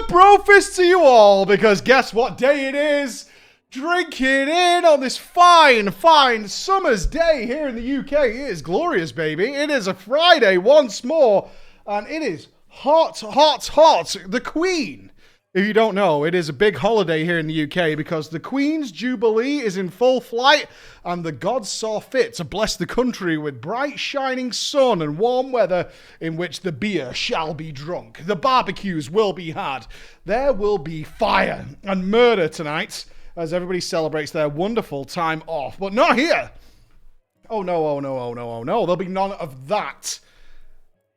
brofist to you all, because guess what day it is? Drinking in on this fine summer's day here in the UK. It is glorious, baby. It is a Friday once more, and it is hot. The Queen. If you don't know, it is a big holiday here in the UK because the Queen's Jubilee is in full flight and the gods saw fit to bless the country with bright shining sun and warm weather in which the beer shall be drunk. The barbecues will be had. There will be fire and murder tonight as everybody celebrates their wonderful time off. But not here. Oh no. There'll be none of that.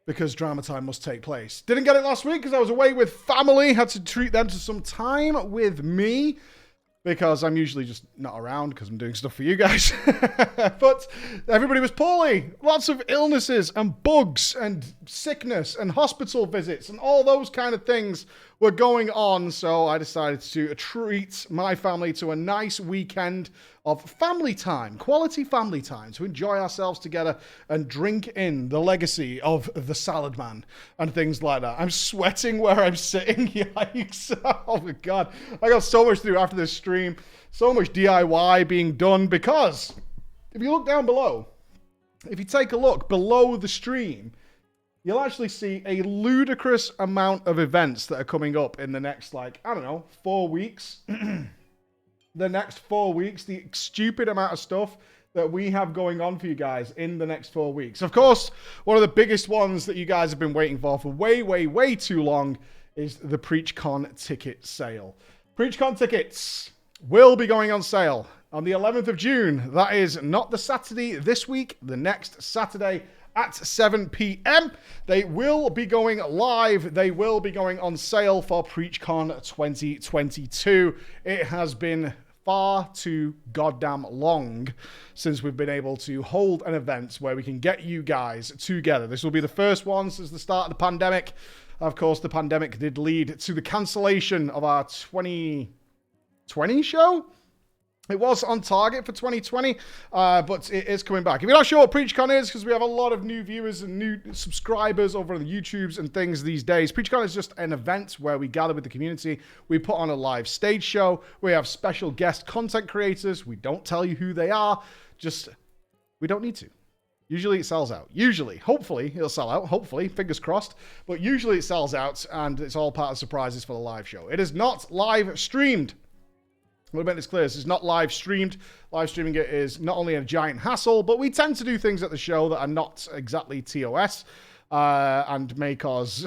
Because drama time must take place. Didn't get it last week because I was away with family. Had to treat them to some time with me. Because I'm usually just not around because I'm doing stuff for you guys. But everybody was poorly. Lots of illnesses and bugs and sickness and hospital visits and all those kind of things were going on. So I decided to treat my family to a nice weekend of family time, quality family time, to enjoy ourselves together and drink in the legacy of the Salad Man and things like that. I'm sweating where I'm sitting. Yikes. Oh my God. I got so much to do after this stream. So much DIY being done because if you look down below, if you take a look below the stream, you'll actually see a ludicrous amount of events that are coming up in the next, 4 weeks. The next 4 weeks, the stupid amount of stuff that we have going on for you guys in the next 4 weeks. Of course, one of the biggest ones that you guys have been waiting for way too long is the Preachcon ticket sale. Preachcon tickets will be going on sale on the 11th of June. That is not the Saturday this week, the next Saturday at 7 p.m. They will be going live. They will be going on sale for Preachcon 2022. It has been far too goddamn long since we've been able to hold an event where we can get you guys together. This will be the first one since the start of the pandemic. Of course, the pandemic did lead to the cancellation of our 2020 show. It was on target for 2020, but it is coming back. If you're not sure what Preachcon is, because we have a lot of new viewers and new subscribers over on the YouTubes and things these days, Preachcon is just an event where we gather with the community. We put on a live stage show. We have special guest content creators. We don't tell you who they are. We don't need to. Usually it sells out. Hopefully it'll sell out. Hopefully, fingers crossed. But usually it sells out, and it's all part of surprises for the live show. It is not live streamed. I want to make this clear. This is not live streamed. Live streaming it is not only a giant hassle, but we tend to do things at the show that are not exactly TOS and may cause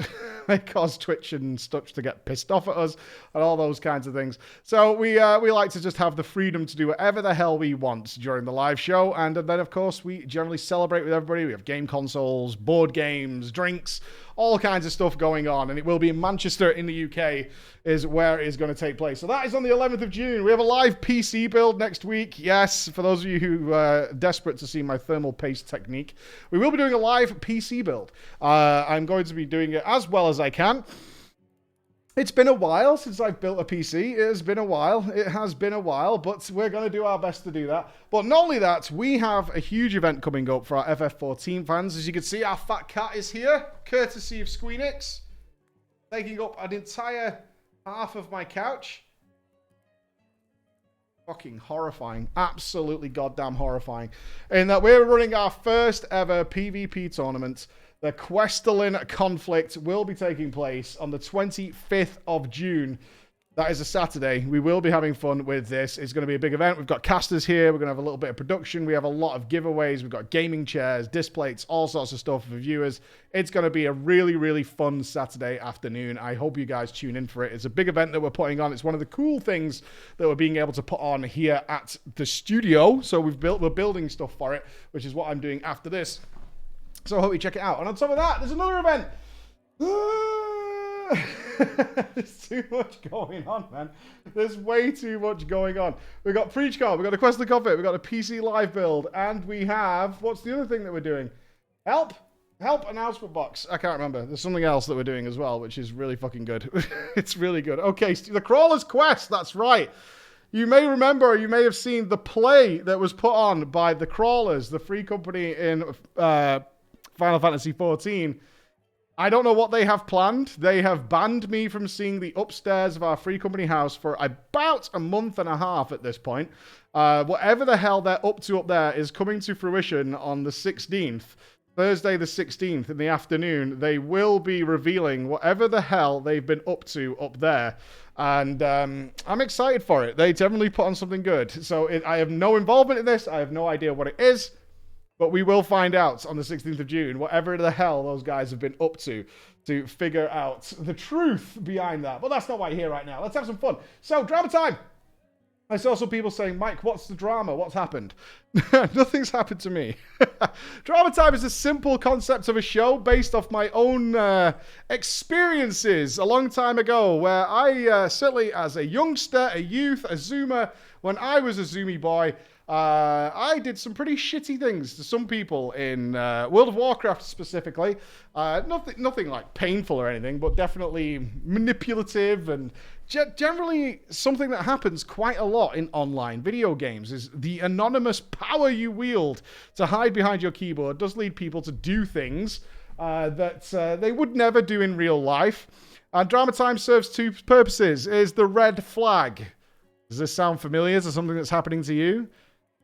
Twitch and such to get pissed off at us and all those kinds of things. So we like to just have the freedom to do whatever the hell we want during the live show. And then, of course, we generally celebrate with everybody. We have game consoles, board games, drinks, all kinds of stuff going on. And it will be in Manchester in the UK is where it is going to take place. So that is on the 11th of June. We have a live PC build next week. Yes, for those of you who are desperate to see my thermal paste technique, we will be doing a live PC build. I'm going to be doing it as well as I can. It's been a while since I've built a PC. It has been a while, but we're going to do our best to do that. But not only that, we have a huge event coming up for our FF14 fans. As you can see, our fat cat is here, courtesy of Squeenix, taking up an entire half of my couch. Fucking horrifying. Absolutely goddamn horrifying. In that we're running our first ever PvP tournament. The Questalin conflict will be taking place on the 25th of June. That is a Saturday. We will be having fun with this. It's going to be a big event. We've got casters here. We're going to have a little bit of production. We have a lot of giveaways. We've got gaming chairs, displays, all sorts of stuff for viewers. It's going to be a really, really fun Saturday afternoon. I hope you guys tune in for it. It's a big event that we're putting on. It's one of the cool things that we're being able to put on here at the studio. So we're building stuff for it, which is what I'm doing after this. So I hope you check it out. And on top of that, there's another event. There's too much going on, man. There's way too much going on. We've got Preachcon, we've got a Quest of the Conflict, we've got a PC live build, and we have, what's the other thing that we're doing? Help announcement box. I can't remember. There's something else that we're doing as well, which is really fucking good. It's really good. Okay, the Crawler's Quest, that's right. You may remember, you may have seen the play that was put on by the Crawlers, the free company in Final Fantasy XIV. I don't know what they have planned. They have banned me from seeing the upstairs of our free company house for about a month and a half at this point. Whatever the hell they're up to up there is coming to fruition on the 16th. Thursday the 16th in the afternoon. They will be revealing whatever the hell they've been up to up there. And I'm excited for it. They definitely put on something good. So I have no involvement in this. I have no idea what it is. But we will find out on the 16th of June, whatever the hell those guys have been up to figure out the truth behind that. But that's not why you're here right now. Let's have some fun. So, drama time! I saw some people saying, Mike, what's the drama? What's happened? Nothing's happened to me. Drama time is a simple concept of a show based off my own experiences a long time ago, where I, certainly as a youngster, a youth, a Zoomer, when I was a Zoomy boy, I did some pretty shitty things to some people in World of Warcraft specifically. Nothing like painful or anything, but definitely manipulative and generally something that happens quite a lot in online video games is the anonymous power you wield to hide behind your keyboard does lead people to do things that they would never do in real life. And Drama Time serves two purposes. Is the red flag. Does this sound familiar to something that's happening to you?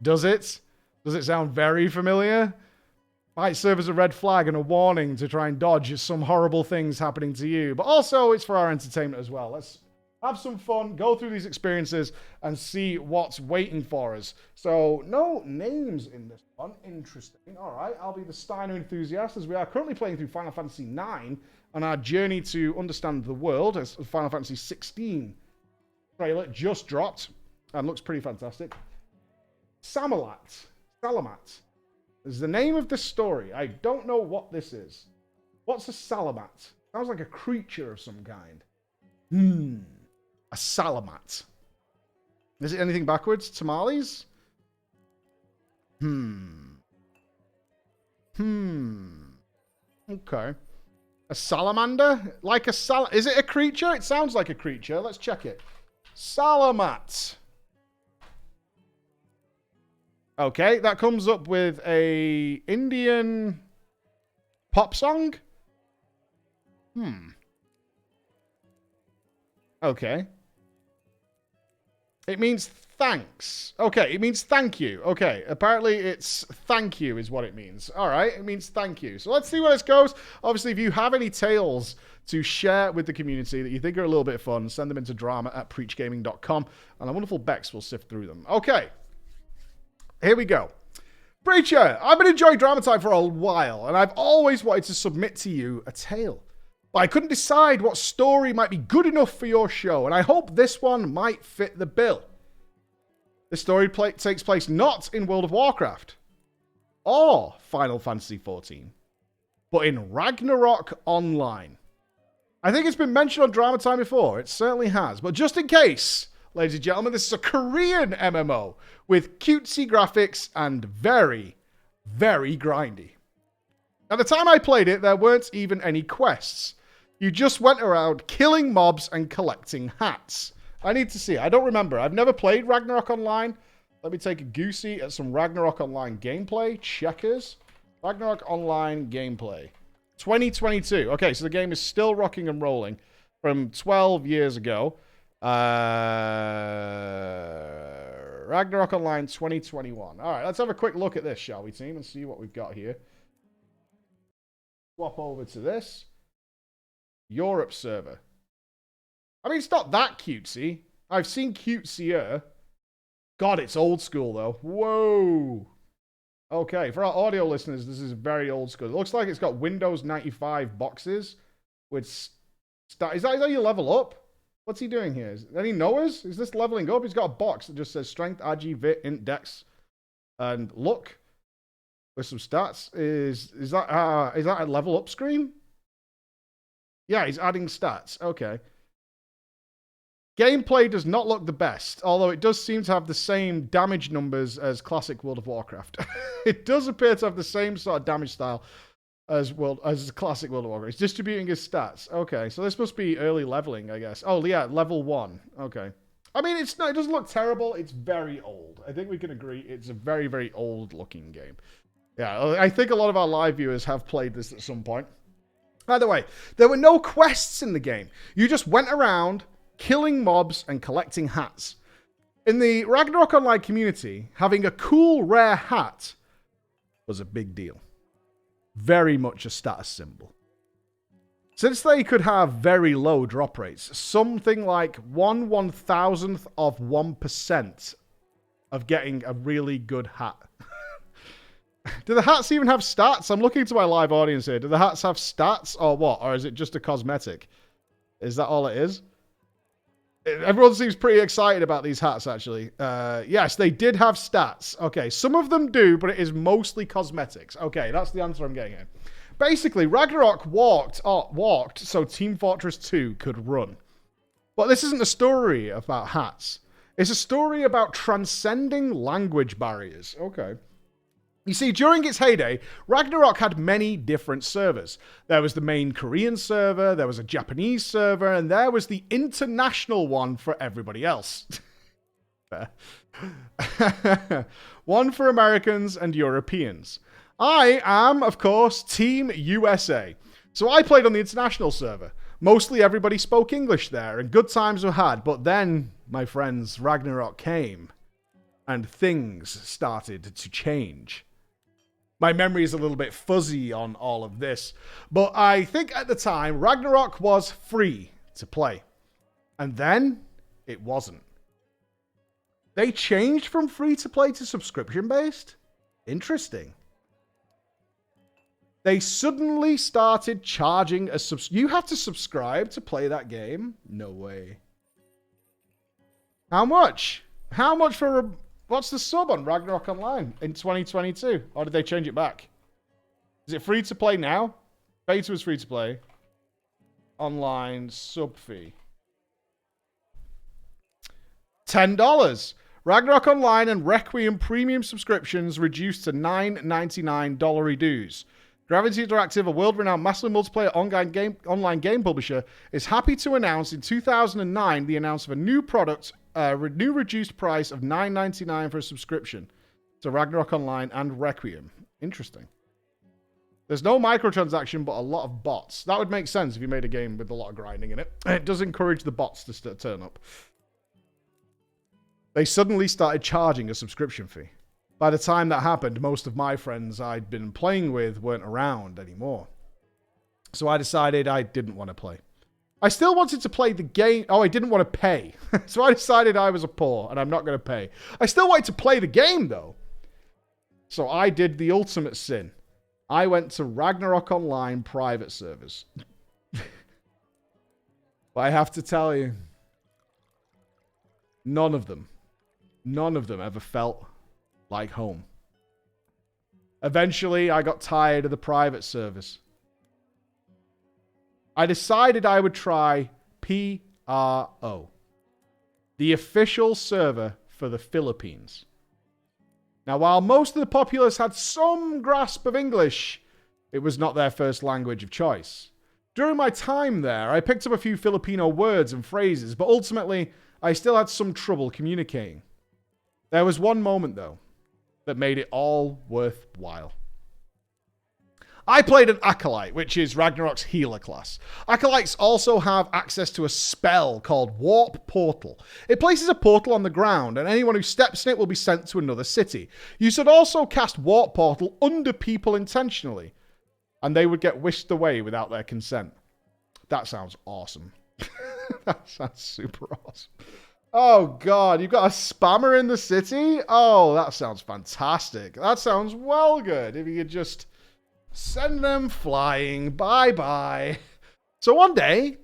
Does it? Does it sound very familiar? Might serve as a red flag and a warning to try and dodge some horrible things happening to you. But also, it's for our entertainment as well. Let's have some fun, go through these experiences, and see what's waiting for us. So, no names in this one. Interesting. All right, I'll be the Steiner enthusiast, as we are currently playing through Final Fantasy IX on our journey to understand the world, as Final Fantasy 16 trailer just dropped and looks pretty fantastic. Salamat is the name of the story. I don't know what this is. What's a Salamat? Sounds like a creature of some kind. A Salamat. Is it anything backwards? Tamales? Okay. A salamander? Like a Is it a creature? It sounds like a creature. Let's check it. Salamat. Okay, that comes up with a Indian pop song. Okay. It means thanks. Okay, it means thank you. Okay, apparently it's thank you is what it means. All right, it means thank you. So let's see where this goes. Obviously, if you have any tales to share with the community that you think are a little bit fun, send them into drama@preachgaming.com, and our wonderful Bex will sift through them. Okay. Here we go. Preacher, I've been enjoying Drama Time for a while, and I've always wanted to submit to you a tale. But I couldn't decide what story might be good enough for your show, and I hope this one might fit the bill. This story takes place not in World of Warcraft or Final Fantasy XIV, but in Ragnarok Online. I think it's been mentioned on Drama Time before. It certainly has. But just in case, ladies and gentlemen, this is a Korean MMO with cutesy graphics and very, very grindy. At the time I played it, there weren't even any quests. You just went around killing mobs and collecting hats. I need to see. I don't remember. I've never played Ragnarok Online. Let me take a goosey at some Ragnarok Online gameplay. Checkers. Ragnarok Online gameplay. 2022. Okay, so the game is still rocking and rolling from 12 years ago. Ragnarok Online 2021. All right, let's have a quick look at this, shall we, team, and see what we've got here. Swap over to this. Europe server. I mean, it's not that cutesy. I've seen cutesier. God, it's old school, though. Whoa. Okay, for our audio listeners, this is very old school. It looks like it's got Windows 95 boxes with... Is that how you level up? What's he doing here? Any Noahs? Is this leveling up? He's got a box that just says Strength, Agi, Vit, Int, Dex, and Luck with some stats. Is that a level up screen? Yeah, he's adding stats. Okay. Gameplay does not look the best, although it does seem to have the same damage numbers as classic World of Warcraft. It does appear to have the same sort of damage style as classic World of Warcraft. It's distributing his stats. Okay, so this must be early leveling, I guess. Oh, yeah, level 1. Okay. I mean, it doesn't look terrible. It's very old. I think we can agree it's a very, very old-looking game. Yeah, I think a lot of our live viewers have played this at some point. By the way, there were no quests in the game. You just went around killing mobs and collecting hats. In the Ragnarok Online community, having a cool, rare hat was a big deal. Very much a status symbol. Since they could have very low drop rates, something like 1/1000th of 1% of getting a really good hat. Do the hats even have stats? I'm looking to my live audience here. Do the hats have stats or what? Or is it just a cosmetic? Is that all it is? Everyone seems pretty excited about these hats, actually. Yes, they did have stats. Okay, some of them do, but it is mostly cosmetics. Okay, that's the answer I'm getting at. Basically, Ragnarok walked so Team Fortress 2 could run. But this isn't a story about hats. It's a story about transcending language barriers. Okay. You see, during its heyday, Ragnarok had many different servers. There was the main Korean server, there was a Japanese server, and there was the international one for everybody else. One for Americans and Europeans. I am, of course, Team USA. So I played on the international server. Mostly everybody spoke English there, and good times were had. But then, my friends, Ragnarok came, and things started to change. My memory is a little bit fuzzy on all of this, but I think at the time, Ragnarok was free to play. And then, it wasn't. They changed from free to play to subscription-based? Interesting. They suddenly started charging a you have to subscribe to play that game? No way. How much? How much for a... What's the sub on Ragnarok Online in 2022? Or did they change it back? Is it free to play now? Beta was free to play. Online sub fee. $10. Ragnarok Online and Requiem premium subscriptions reduced to $9.99 dollary dues. Gravity Interactive, a world-renowned massively multiplayer online game publisher, is happy to announce in 2009 the announcement of a new product, new reduced price of $9.99 for a subscription to Ragnarok Online and Requiem. Interesting. There's no microtransaction, but a lot of bots. That would make sense if you made a game with a lot of grinding in it. It does encourage the bots to turn up. They suddenly started charging a subscription fee. By the time that happened, most of my friends I'd been playing with weren't around anymore. So I decided I didn't want to play. I still wanted to play the game. Oh, I didn't want to pay. So I decided I was a poor and I'm not going to pay. I still wanted to play the game, though. So I did the ultimate sin. I went to Ragnarok Online private servers. But I have to tell you, none of them ever felt like home. Eventually, I got tired of the private service. I decided I would try PRO, the official server for the Philippines. Now, while most of the populace had some grasp of English, it was not their first language of choice. During my time there, I picked up a few Filipino words and phrases, but ultimately, I still had some trouble communicating. There was one moment, though, that made it all worthwhile. I played an Acolyte, which is Ragnarok's healer class. Acolytes also have access to a spell called Warp Portal. It places a portal on the ground, and anyone who steps in it will be sent to another city. You should also cast Warp Portal under people intentionally, and they would get whisked away without their consent. That sounds awesome. That sounds super awesome. Oh, God, you've got a spammer in the city? Oh, that sounds fantastic. That sounds well good. If you could just send them flying. Bye-bye. So one day,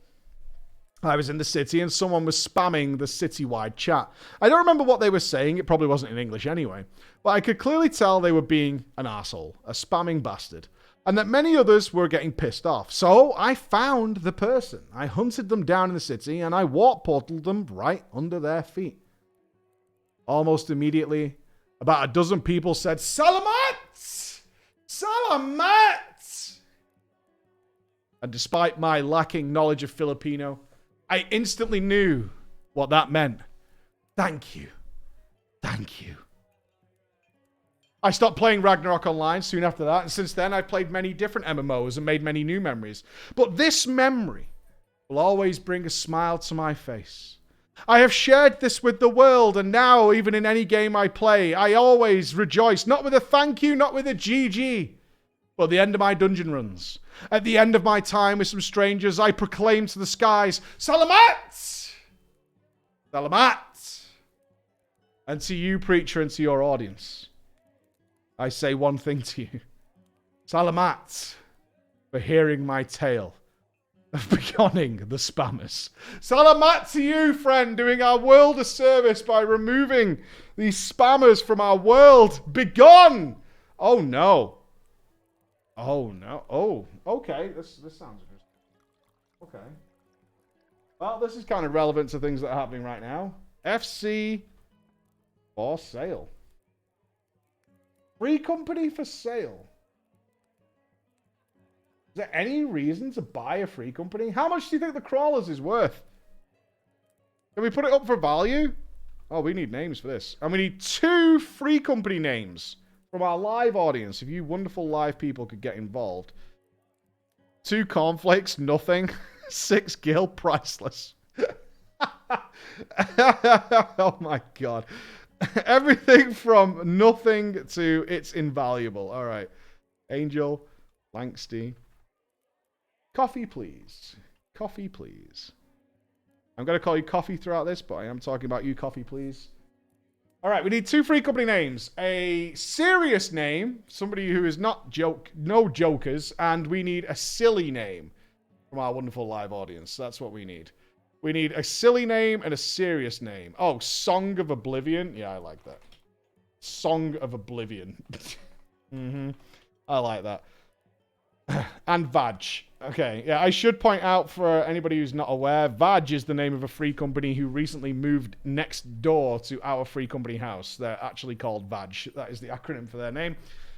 I was in the city and someone was spamming the citywide chat. I don't remember what they were saying. It probably wasn't in English anyway. But I could clearly tell they were being an arsehole, a spamming bastard, and that many others were getting pissed off. So I found the person. I hunted them down in the city and I warp portaled them right under their feet. Almost immediately, about a dozen people said, Salamat! Salamat! And despite my lacking knowledge of Filipino, I instantly knew what that meant. Thank you. Thank you. I stopped playing Ragnarok Online soon after that, and since then I've played many different MMOs and made many new memories. But this memory will always bring a smile to my face. I have shared this with the world, and now, even in any game I play, I always rejoice, not with a thank you, not with a GG, but at the end of my dungeon runs. At the end of my time with some strangers, I proclaim to the skies, Salamat! Salamat! And to you, Preacher, and to your audience, I say one thing to you. Salamat for hearing my tale of begonning the spammers. Salamat to you, friend, doing our world a service by removing these spammers from our world. Begone! Oh, no. Oh, no. Oh, okay. This sounds good. Okay. Well, this is kind of relevant to things that are happening right now. FC for sale. Free company for sale. Is there any reason to buy a free company? How much do you think the crawlers is worth? Can we put it up for value? Oh, we need names for this. And we need 2 free company names from our live audience. If you wonderful live people could get involved. 2 cornflakes, nothing. 6 gil, priceless. Oh my god. Everything from nothing to it's invaluable. All right. Angel, Lanksty. Coffee, please. Coffee, please. I'm going to call you Coffee throughout this, but I am talking about you, Coffee, please. All right, we need 2 free company names. A serious name, somebody who is not no jokers, and we need a silly name from our wonderful live audience. That's what we need. We need a silly name and a serious name. Oh, Song of Oblivion. Yeah, I like that. Song of Oblivion. I like that. And Vaj. Okay, yeah, I should point out for anybody who's not aware, Vaj is the name of a free company who recently moved next door to our free company house. They're actually called Vaj. That is the acronym for their name.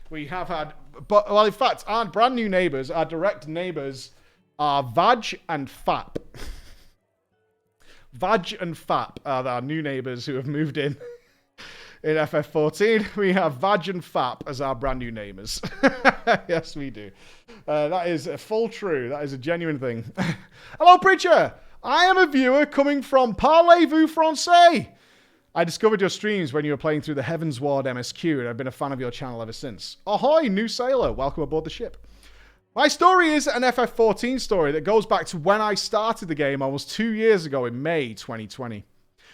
We have had, well, in fact, our brand new neighbors, our direct neighbors, are Vaj and Fap. Vaj and Fap are our new neighbors who have moved in FF14. We have Vaj and Fap as our brand new neighbors. Yes, we do. That is full true. That is a genuine thing. Hello, Preacher. I am a viewer coming from Parlez-vous Français. I discovered your streams when you were playing through the Heavens Ward MSQ, and I've been a fan of your channel ever since. Ahoy, new sailor. Welcome aboard the ship. My story is an FF14 story that goes back to when I started the game almost 2 years ago in May 2020.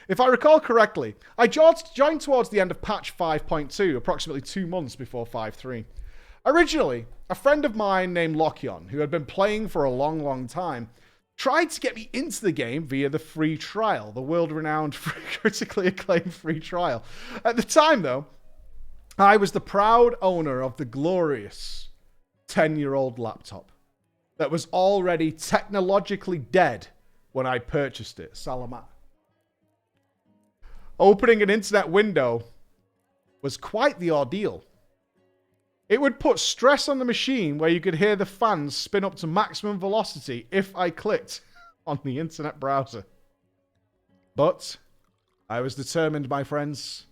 If I recall correctly, I joined towards the end of patch 5.2, approximately 2 months before 5.3. Originally, a friend of mine named Lokion, who had been playing for a long time, tried to get me into the game via the free trial, the world-renowned, critically acclaimed free trial. At the time, though, I was the proud owner of the glorious 10-year-old laptop that was already technologically dead when I purchased it. Salamat. Opening an internet window was quite the ordeal. It would put stress on the machine where you could hear the fans spin up to maximum velocity if I clicked on the internet browser. But I was determined, my friends.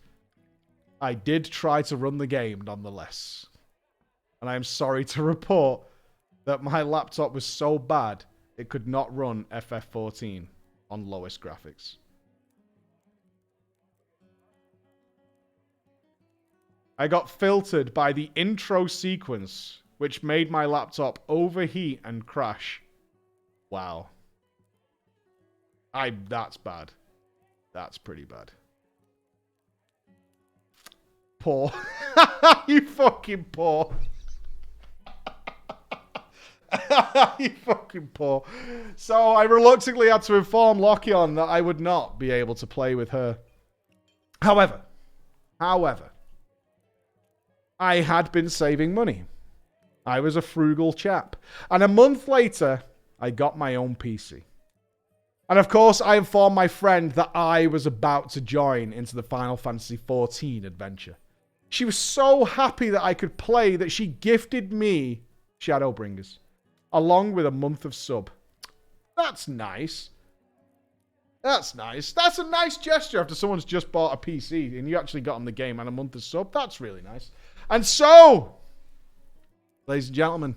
I did try to run the game nonetheless. And I am sorry to report that my laptop was so bad it could not run FF14 on lowest graphics. I got filtered by the intro sequence, which made my laptop overheat and crash. Wow. That's bad. That's pretty bad. Poor. You fucking poor. You fucking poor. So I reluctantly had to inform Lokion that I would not be able to play with her. However, I had been saving money. I was a frugal chap. And a month later, I got my own PC. And of course, I informed my friend that I was about to join into the Final Fantasy XIV adventure. She was so happy that I could play that she gifted me Shadowbringers, along with a month of sub. That's nice. That's nice. That's a nice gesture after someone's just bought a PC and you actually got on the game and a month of sub. That's really nice. And so, ladies and gentlemen,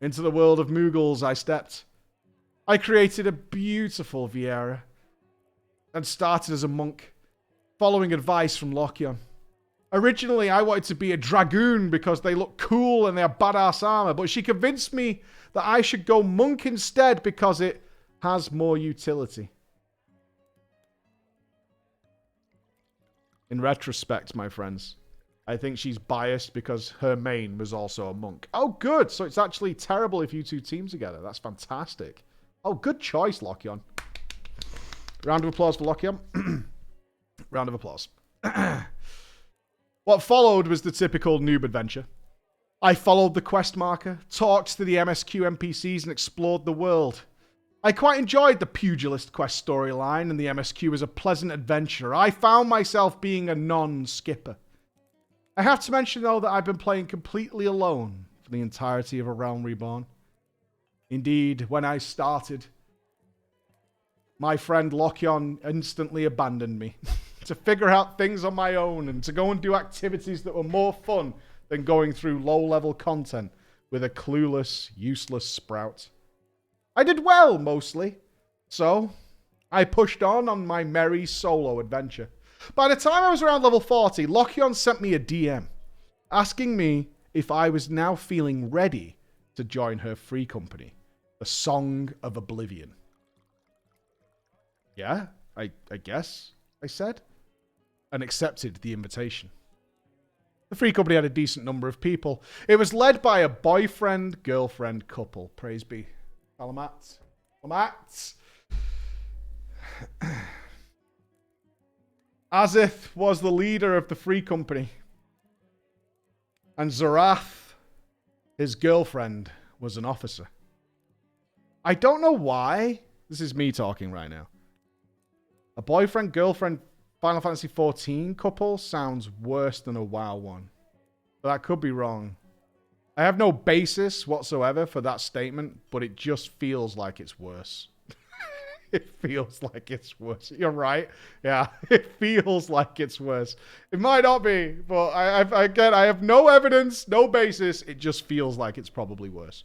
into the world of Moogles I stepped. I created a beautiful Vieira and started as a monk, following advice from Lochion. Originally, I wanted to be a dragoon because they look cool and they have badass armor, but she convinced me that I should go monk instead because it has more utility. In retrospect, my friends, I think she's biased because her main was also a monk. Oh, good. So it's actually terrible if you two team together. That's fantastic. Oh, good choice, Lochion. Round of applause for Lochion. Round of applause. What followed was the typical noob adventure. I followed the quest marker, talked to the MSQ NPCs, and explored the world. I quite enjoyed the pugilist quest storyline, and the MSQ was a pleasant adventure. I found myself being a non-skipper. I have to mention, though, that I've been playing completely alone for the entirety of A Realm Reborn. Indeed, when I started, my friend Lochion instantly abandoned me to figure out things on my own and to go and do activities that were more fun than going through low-level content with a clueless, useless sprout. I did well, mostly. So, I pushed on my merry solo adventure. By the time I was around level 40, Lochion sent me a DM, asking me if I was now feeling ready to join her free company, the Song of Oblivion. Yeah, I guess, I said, and accepted the invitation. The free company had a decent number of people. It was led by a boyfriend-girlfriend couple. Praise be. Salamat. Salamat. Azith was the leader of the free company. And Zarath, his girlfriend, was an officer. I don't know why. This is me talking right now. A boyfriend-girlfriend Final Fantasy XIV couple sounds worse than a WoW one. But that could be wrong. I have no basis whatsoever for that statement, but it just feels like it's worse. It feels like it's worse. You're right. Yeah, it feels like it's worse. It might not be, but I have no evidence, no basis. It just feels like it's probably worse.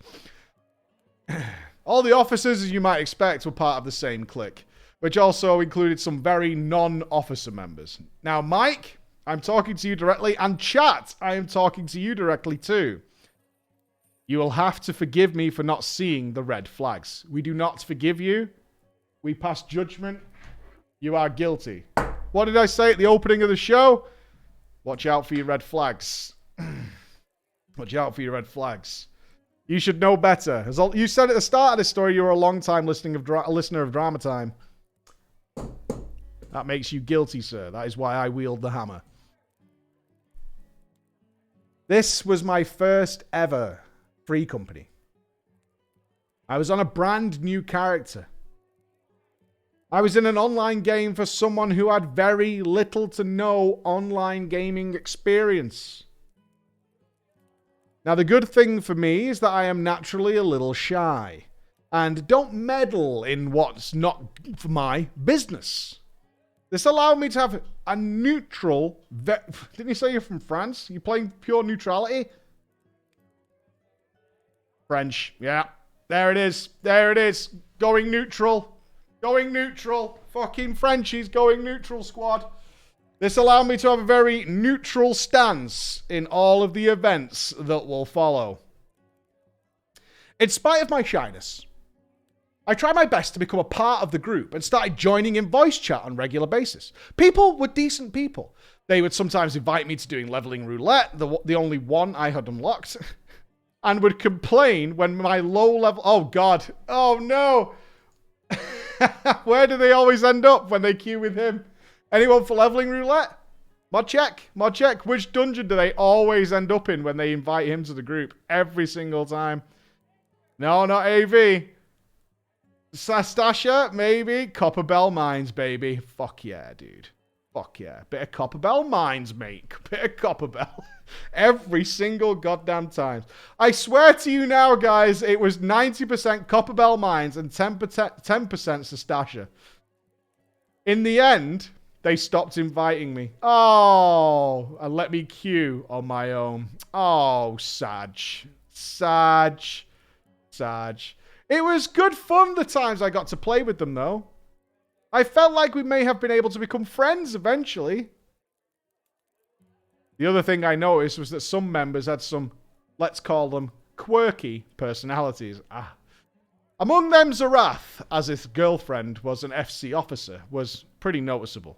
All the officers, as you might expect, were part of the same clique, which also included some very non-officer members. Now, Mike, I'm talking to you directly, and chat, I am talking to you directly too. You will have to forgive me for not seeing the red flags. We do not forgive you. We pass judgment. You are guilty. What did I say at the opening of the show? Watch out for your red flags. Watch out for your red flags. You should know better. As you said at the start of this story, you were a long-time listener of Drama Time. That makes you guilty, sir. That is why I wield the hammer. This was my first ever free company. I was on a brand new character. I was in an online game for someone who had very little to no online gaming experience. Now, the good thing for me is that I am naturally a little shy and don't meddle in what's not for my business. This allowed me to have a neutral... Didn't you say you're from France? You playing pure neutrality? French. Yeah. There it is. There it is. Going neutral. Going neutral. Fucking Frenchies going neutral, squad. This allowed me to have a very neutral stance in all of the events that will follow. In spite of my shyness, I tried my best to become a part of the group and started joining in voice chat on a regular basis. People were decent people. They would sometimes invite me to doing leveling roulette, the only one I had unlocked, and would complain when my low level... Oh, God. Oh, no. Where do they always end up when they queue with him? Anyone for leveling roulette? Mod check. Mod check. Which dungeon do they always end up in when they invite him to the group? Every single time. No, not AV. Sastasha, maybe. Copper Bell Mines, baby. Fuck yeah, dude. Fuck yeah. Bit of Copper Bell Mines, mate. Bit of Copper Bell. Every single goddamn time. I swear to you now, guys, it was 90% Copper Bell Mines and 10% Sastasha. In the end, They stopped inviting me. Oh, and let me queue on my own. Oh, Sag. Sag. Sag. It was good fun the times I got to play with them, though. I felt like we may have been able to become friends eventually. The other thing I noticed was that some members had some, let's call them, quirky personalities. Among them, Zarath, as his girlfriend was an FC officer, was pretty noticeable.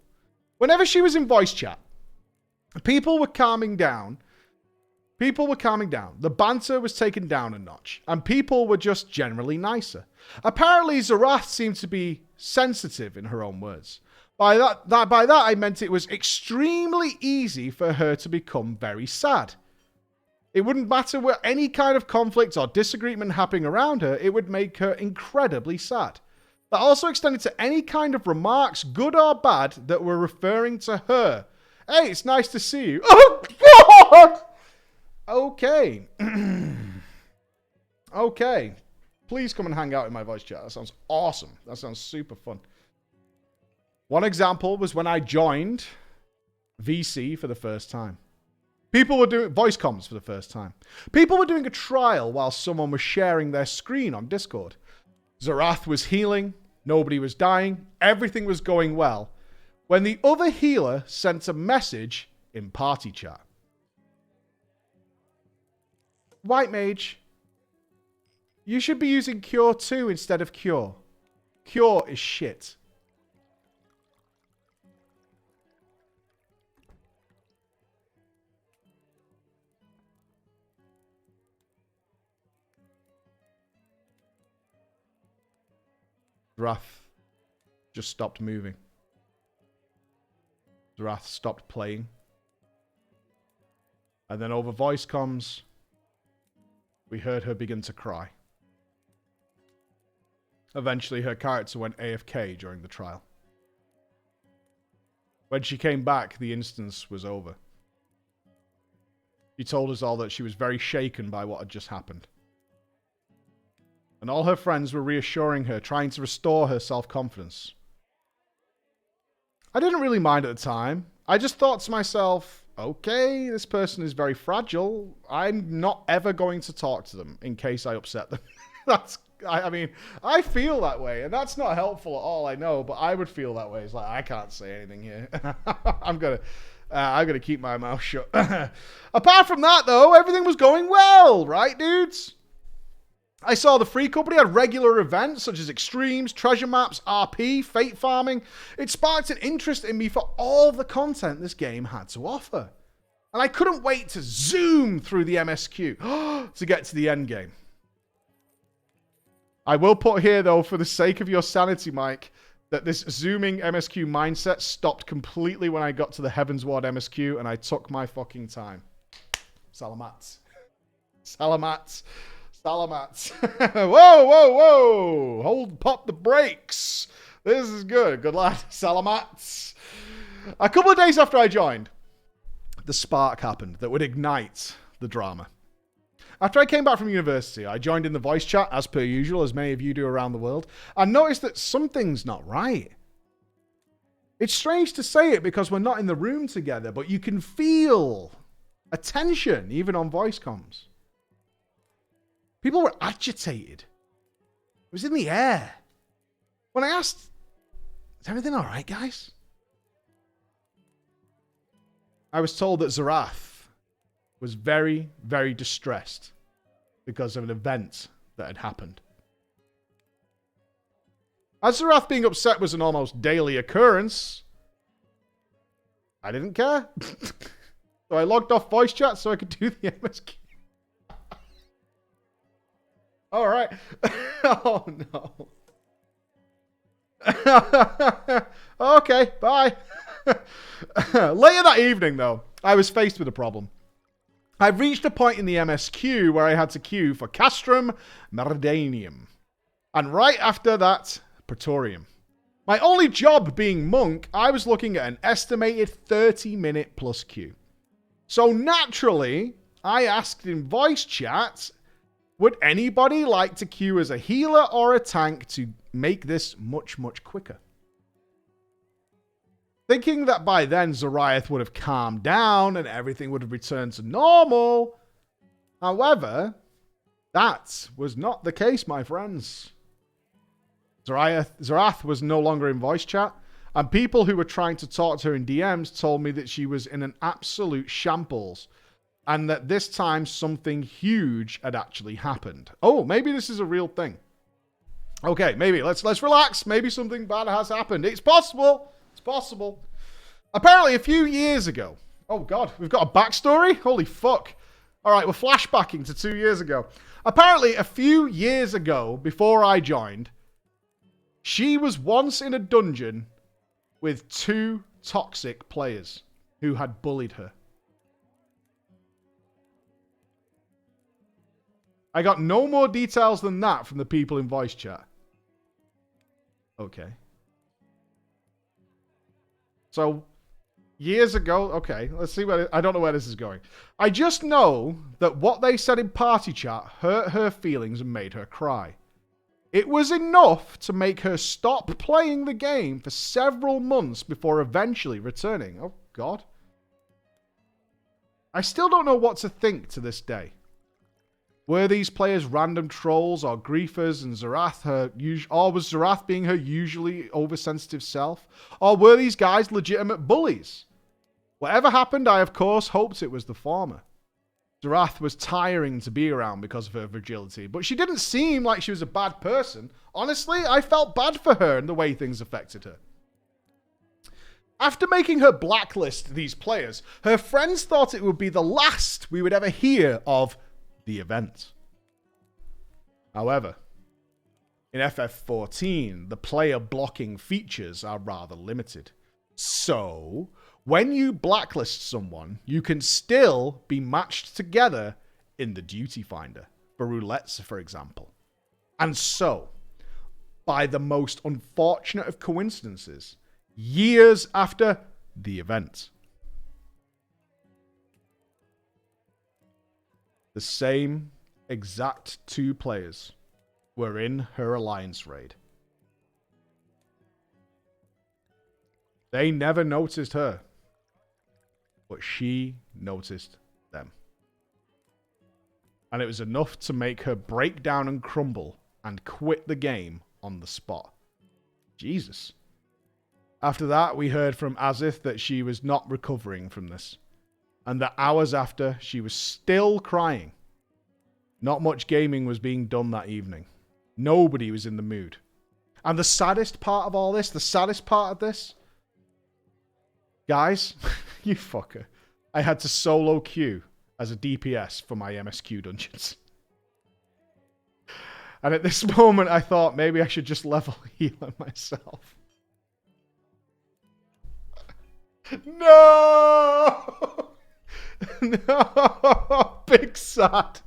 Whenever she was in voice chat, people were calming down. The banter was taken down a notch, and people were just generally nicer. Apparently, Zarath seemed to be sensitive in her own words. By that I meant it was extremely easy for her to become very sad. It wouldn't matter what any kind of conflict or disagreement happening around her, it would make her incredibly sad. That also extended to any kind of remarks, good or bad, that were referring to her. Hey, it's nice to see you. Oh, God! Okay. Okay. Please come and hang out in my voice chat. That sounds awesome. That sounds super fun. One example was when I joined VC for the first time. People were doing voice comms for the first time. People were doing a trial while someone was sharing their screen on Discord. Zarath was healing. Nobody was dying. Everything was going well. When the other healer sent a message in party chat. White Mage, you should be using Cure 2 instead of Cure. Cure is shit. Zarath just stopped moving. Zarath stopped playing. And then over voice comms, we heard her begin to cry. Eventually, her character went AFK during the trial. When she came back, the instance was over. She told us all that she was very shaken by what had just happened. And all her friends were reassuring her, trying to restore her self-confidence. I didn't really mind at the time. I just thought to myself, okay, this person is very fragile. I'm not ever going to talk to them in case I upset them. I mean, I feel that way, and that's not helpful at all, I know, but I would feel that way. It's like, I can't say anything here. I'm gonna keep my mouth shut. Apart from that, though, everything was going well, right, dudes? I saw the free company had regular events such as extremes, treasure maps, RP, fate farming. It sparked an interest in me for all the content this game had to offer. And I couldn't wait to zoom through the MSQ to get to the end game. I will put here, though, for the sake of your sanity, Mike, that this zooming MSQ mindset stopped completely when I got to the Heavensward MSQ and I took my fucking time. Salamat. Salamat. Salamat. Whoa, whoa, whoa. Pop the brakes. This is good. Good lad. Salamat. A couple of days after I joined, the spark happened that would ignite the drama. After I came back from university, I joined in the voice chat, as per usual, as many of you do around the world, and noticed that something's not right. It's strange to say it because we're not in the room together, but you can feel a tension, even on voice comms. People were agitated. It was in the air. When I asked, is everything all right, guys? I was told that Zarath was very, very distressed because of an event that had happened. As Zarath being upset was an almost daily occurrence, I didn't care. So I logged off voice chat so I could do the MSQ. All right. Oh, no. Okay, bye. Later that evening, though, I was faced with a problem. I've reached a point in the MSQ where I had to queue for Castrum Meridianum. And right after that, Praetorium. My only job being monk, I was looking at an estimated 30-minute plus queue. So naturally, I asked in voice chat, would anybody like to queue as a healer or a tank to make this much, much quicker? thinking that by then Zariah would have calmed down and everything would have returned to normal. However, that was not the case, my friends. Zarath was no longer in voice chat, and people who were trying to talk to her in DMs told me that she was in an absolute shambles, and that this time something huge had actually happened. Oh, maybe this is a real thing. Okay, maybe. Let's relax. Maybe something bad has happened. It's possible. It's possible. Apparently, a few years ago... Oh, God. We've got a backstory? Holy fuck. All right, we're flashbacking to 2 years ago. Apparently, a few years ago, before I joined, she was once in a dungeon with 2 toxic players who had bullied her. I got no more details than that from the people in voice chat. Okay. So, years ago, okay, let's see where, I don't know where this is going. I just know that what they said in party chat hurt her feelings and made her cry. It was enough to make her stop playing the game for several months before eventually returning. Oh, God. I still don't know what to think to this day. Were these players random trolls or griefers and Zarath or was Zarath being her usually oversensitive self? Or were these guys legitimate bullies? Whatever happened, I of course hoped it was the former. Zarath was tiring to be around because of her fragility, but she didn't seem like she was a bad person. Honestly, I felt bad for her and the way things affected her. After making her blacklist these players, her friends thought it would be the last we would ever hear of the event. However, in FF14, the player blocking features are rather limited. So, when you blacklist someone, you can still be matched together in the duty finder, for roulettes, for example. And so, by the most unfortunate of coincidences, years after the event, the same exact 2 players were in her alliance raid. They never noticed her, but she noticed them. And it was enough to make her break down and crumble and quit the game on the spot. Jesus. After that, we heard from Azith that she was not recovering from this, and that hours after, she was still crying. Not much gaming was being done that evening. Nobody was in the mood. And the saddest part of all this, guys, you fucker, I had to solo queue as a DPS for my MSQ dungeons. And at this moment, I thought maybe I should just level heal myself. No! No! Big sad.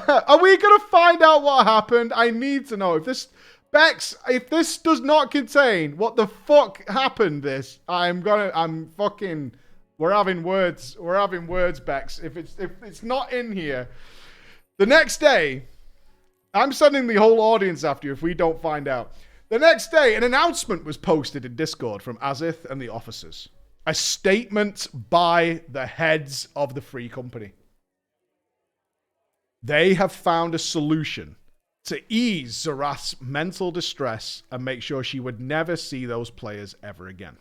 Are we going to find out what happened? I need to know. If this... Bex, if this does not contain what the fuck happened I'm fucking... We're having words, Bex. If it's not in here... The next day... I'm sending the whole audience after you if we don't find out. The next day, an announcement was posted in Discord from Azith and the officers. A statement by the heads of the free company. They have found a solution to ease Zarath's mental distress and make sure she would never see those players ever again.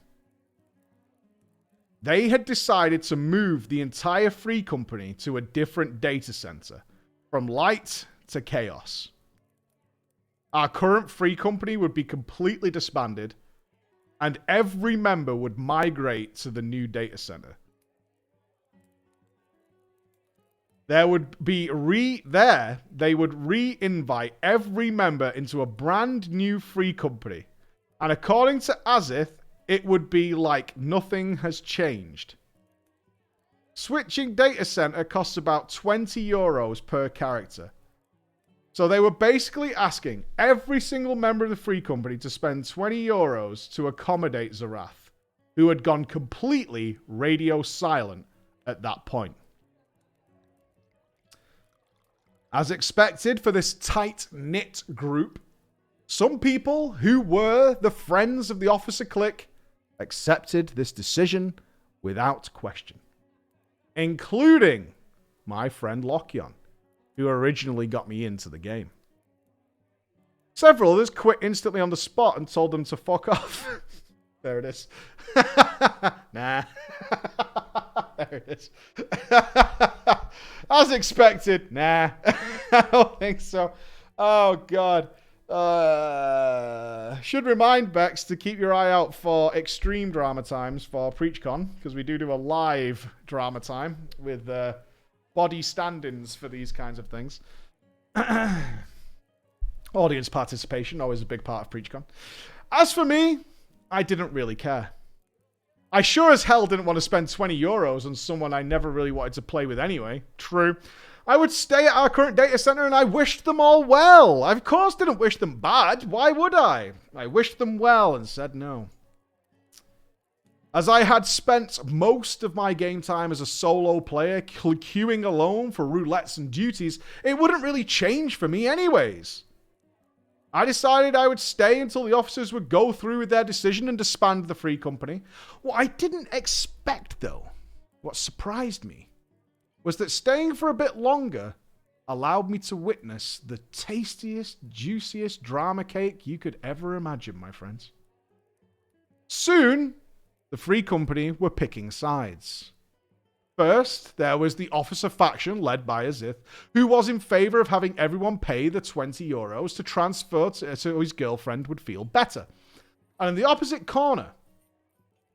They had decided to move the entire free company to a different data center, from light to chaos. Our current free company would be completely disbanded, and every member would migrate to the new data center. They would re-invite every member into a brand new free company. And according to Azith, it would be like nothing has changed. Switching data center costs about €20 per character. So they were basically asking every single member of the free company to spend €20 to accommodate Zarath, who had gone completely radio silent at that point. As expected for this tight-knit group, some people who were the friends of the officer clique accepted this decision without question, including my friend Lockyon, who originally got me into the game. Several others quit instantly on the spot and told them to fuck off. There it is. Nah. There it is. As expected. Nah. I don't think so. Oh, God. Should remind Bex to keep your eye out for extreme drama times for Preachcon, because we do a live drama time with body stand-ins for these kinds of things. Audience participation, always a big part of Preachcon. As for me, I didn't really care. I sure as hell didn't want to spend 20 euros on someone I never really wanted to play with anyway. True. I would stay at our current data center and I wished them all well. I, of course, didn't wish them bad. Why would I? I wished them well and said no. As I had spent most of my game time as a solo player queuing alone for roulettes and duties, it wouldn't really change for me anyways. I decided I would stay until the officers would go through with their decision and disband the free company. What I didn't expect, though, what surprised me, was that staying for a bit longer allowed me to witness the tastiest, juiciest drama cake you could ever imagine, my friends. Soon, the free company were picking sides. First, there was the officer faction led by Azith, who was in favor of having everyone pay the 20 euros to transfer so his girlfriend would feel better. And in the opposite corner,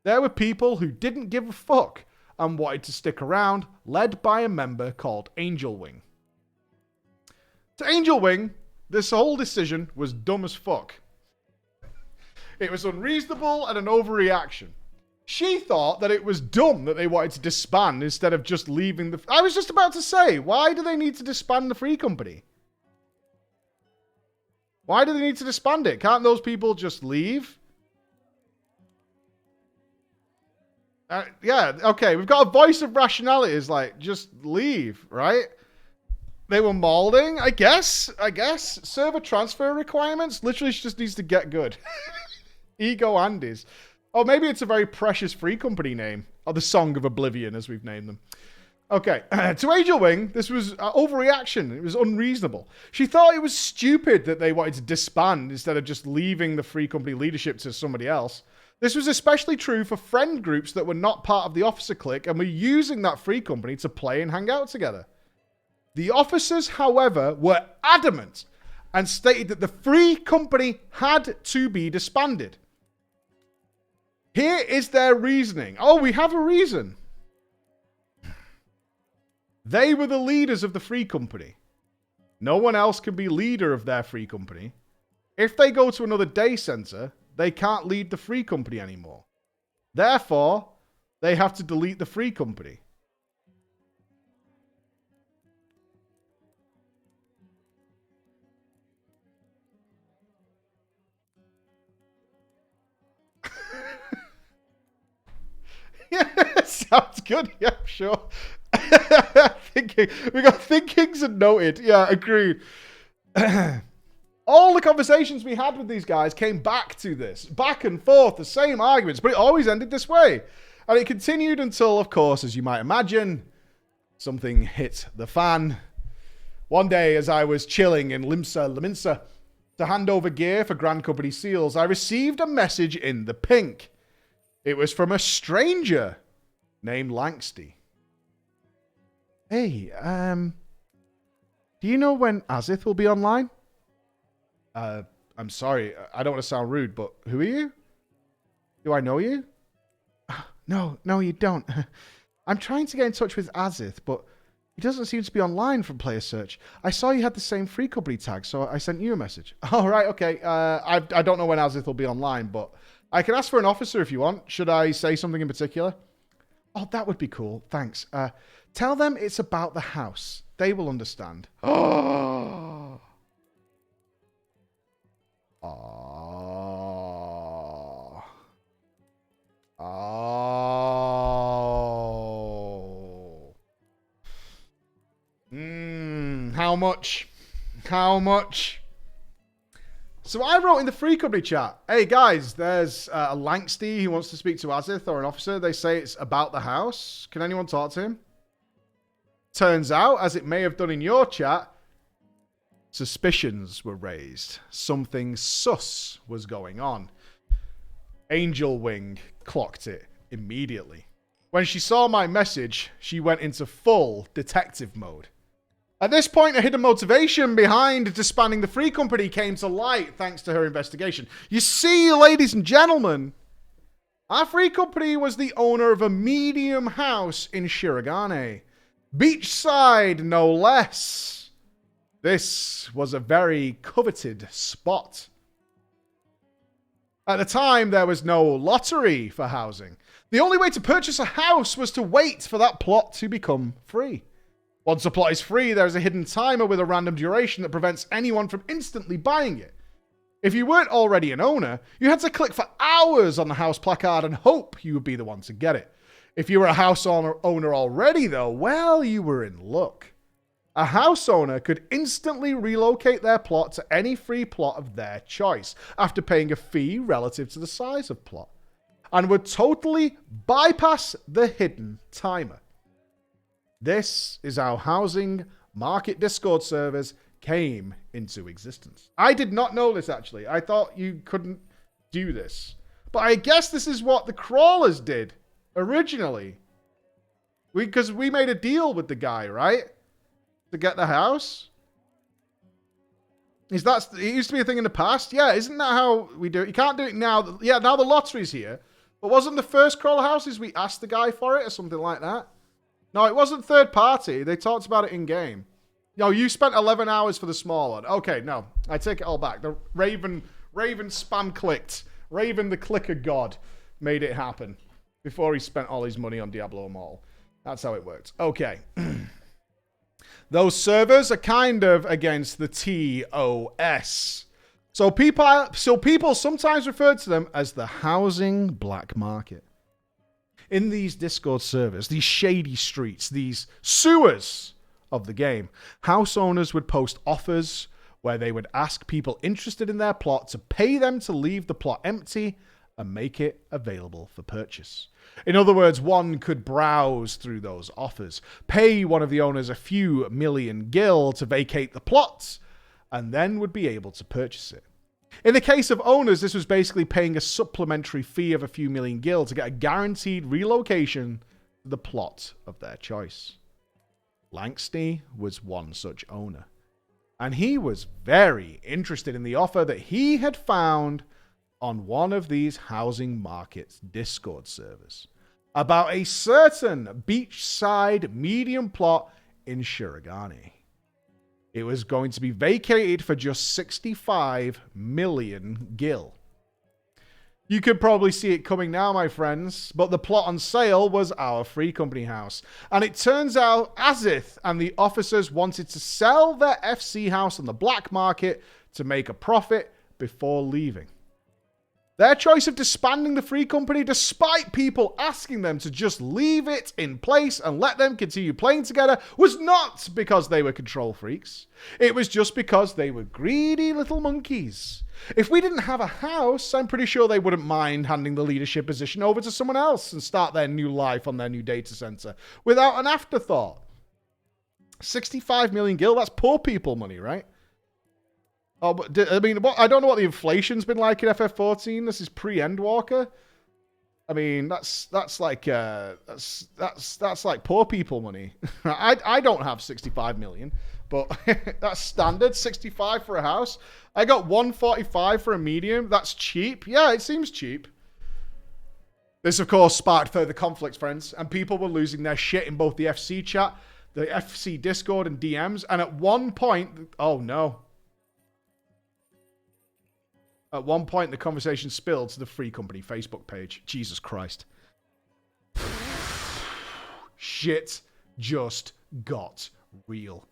there were people who didn't give a fuck and wanted to stick around, led by a member called Angel Wing. To Angel Wing, this whole decision was dumb as fuck. It was unreasonable and an overreaction. She thought that it was dumb that they wanted to disband instead of just leaving the... I was just about to say, why do they need to disband the free company? Why do they need to disband it? Can't those people just leave? Yeah, okay, we've got a voice of rationality. It's like, just leave, right? They were molding, I guess. Server transfer requirements? Literally, she just needs to get good. Ego Andes. Oh, maybe it's a very precious free company name. Or the Song of Oblivion, as we've named them. Okay, to Angel Wing, this was overreaction. It was unreasonable. She thought it was stupid that they wanted to disband instead of just leaving the free company leadership to somebody else. This was especially true for friend groups that were not part of the officer clique and were using that free company to play and hang out together. The officers, however, were adamant and stated that the free company had to be disbanded. Here is their reasoning. Oh, we have a reason. They were the leaders of the free company. No one else can be leader of their free company. If they go to another day center, they can't lead the free company anymore. Therefore, they have to delete the free company. Yeah, sounds good. Yeah, sure. We got thinkings and noted. Yeah, agreed. All the conversations we had with these guys came back to this. Back and forth, the same arguments, but it always ended this way. And it continued until, of course, as you might imagine, something hit the fan. One day, as I was chilling in Limsa to hand over gear for Grand Company Seals, I received a message in the pink. It was from a stranger named Langsty. Hey, do you know when Azith will be online? I'm sorry, I don't want to sound rude, but who are you? Do I know you? No, you don't. I'm trying to get in touch with Azith, but he doesn't seem to be online from Player Search. I saw you had the same free company tag, so I sent you a message. All right, okay. I don't know when Azith will be online, but I can ask for an officer if you want. Should I say something in particular? Oh, that would be cool. Thanks. Tell them it's about the house. They will understand. Oh. Oh. Oh. How much? How much? So I wrote in the free company chat, hey guys, there's a Lanksty who wants to speak to Azith or an officer. They say it's about the house. Can anyone talk to him? Turns out, as it may have done in your chat, suspicions were raised. Something sus was going on. Angel Wing clocked it immediately. When she saw my message, she went into full detective mode. At this point, a hidden motivation behind disbanding the free company came to light thanks to her investigation. You see, ladies and gentlemen, our free company was the owner of a medium house in Shirogane. Beachside, no less. This was a very coveted spot. At the time, there was no lottery for housing. The only way to purchase a house was to wait for that plot to become free. Once a plot is free, there is a hidden timer with a random duration that prevents anyone from instantly buying it. If you weren't already an owner, you had to click for hours on the house placard and hope you would be the one to get it. If you were a house owner already, though, well, you were in luck. A house owner could instantly relocate their plot to any free plot of their choice after paying a fee relative to the size of plot, and would totally bypass the hidden timer. This is how housing market Discord servers came into existence. I did not know this, actually. I thought you couldn't do this. But I guess this is what the crawlers did originally. Because we made a deal with the guy, right? To get the house. It used to be a thing in the past? Yeah, isn't that how we do it? You can't do it now. Yeah, now the lottery's here. But wasn't the first crawler houses we asked the guy for it or something like that? No, it wasn't third party. They talked about it in game. No, you spent 11 hours for the small one. Okay, no. I take it all back. The Raven spam clicked. Raven, the clicker god, made it happen before he spent all his money on Diablo Immortal. That's how it worked. Okay. Those servers are kind of against the TOS. So people sometimes refer to them as the housing black market. In these Discord servers, these shady streets, these sewers of the game, house owners would post offers where they would ask people interested in their plot to pay them to leave the plot empty and make it available for purchase. In other words, one could browse through those offers, pay one of the owners a few million gil to vacate the plot, and then would be able to purchase it. In the case of owners, this was basically paying a supplementary fee of a few million gil to get a guaranteed relocation to the plot of their choice. Lanksty was one such owner, and he was very interested in the offer that he had found on one of these housing markets Discord servers about a certain beachside medium plot in Shirogane. It was going to be vacated for just 65 million gil. You could probably see it coming now, my friends, but the plot on sale was our free company house. And it turns out Azith and the officers wanted to sell their FC house on the black market to make a profit before leaving. Their choice of disbanding the free company, despite people asking them to just leave it in place and let them continue playing together, was not because they were control freaks. It was just because they were greedy little monkeys. If we didn't have a house, I'm pretty sure they wouldn't mind handing the leadership position over to someone else and start their new life on their new data center without an afterthought. 65 million gil, that's poor people money, right? Oh, but I mean, I don't know what the inflation's been like in FF14. This is pre-Endwalker. I mean, that's like poor people money. I don't have 65 million, but that's standard. 65 for a house. I got 145 for a medium. That's cheap. Yeah, it seems cheap. This, of course, sparked further conflicts, friends, and people were losing their shit in both the FC chat, the FC Discord, and DMs. And at one point, oh no. At one point, the conversation spilled to the free company Facebook page. Jesus Christ. Shit just got real.